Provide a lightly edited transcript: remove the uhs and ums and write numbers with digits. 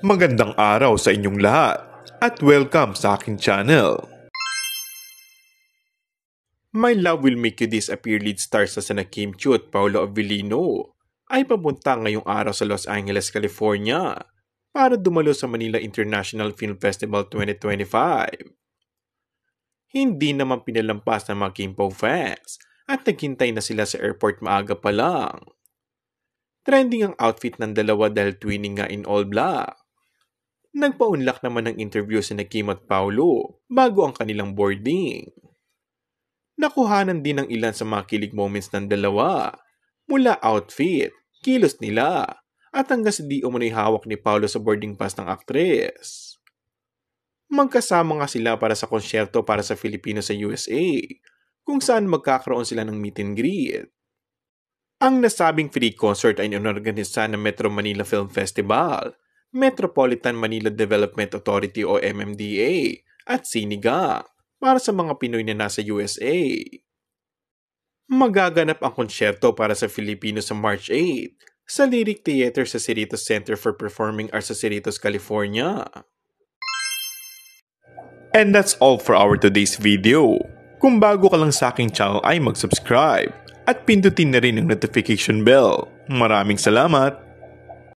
Magandang araw sa inyong lahat at welcome sa aking channel. My Love Will Make You Disappear lead stars na sina Kim Chiu at Paolo Avellino ay papunta ngayong araw sa Los Angeles, California para dumalo sa Manila International Film Festival 2025. Hindi naman pinalampas ng mga Kim Po fans at naghintay na sila sa airport maaga pa lang. Trending ang outfit ng dalawa dahil twinning nga in all black. Nagpaunlak naman ng interview si Kim at Paolo bago ang kanilang boarding. Nakuhanan din ng ilan sa mga kilig moments ng dalawa, mula outfit, kilos nila, at hanggang sa di umano'y hawak ni Paolo sa boarding pass ng aktres. Magkasama nga sila para sa konsyerto para sa Filipino sa USA, kung saan magkakaroon sila ng meet and greet. Ang nasabing free concert ay inorganisa ng Metro Manila Film Festival, Metropolitan Manila Development Authority o MMDA at Sinigang para sa mga Pinoy na nasa USA. Magaganap ang konsyerto para sa Filipino sa March 8 sa Lyric Theater sa Cerritos Center for Performing Arts sa Cerritos, California. And that's all for our today's video. Kung bago ka lang sa aking channel ay mag-subscribe at pindutin na rin ang notification bell. Maraming salamat!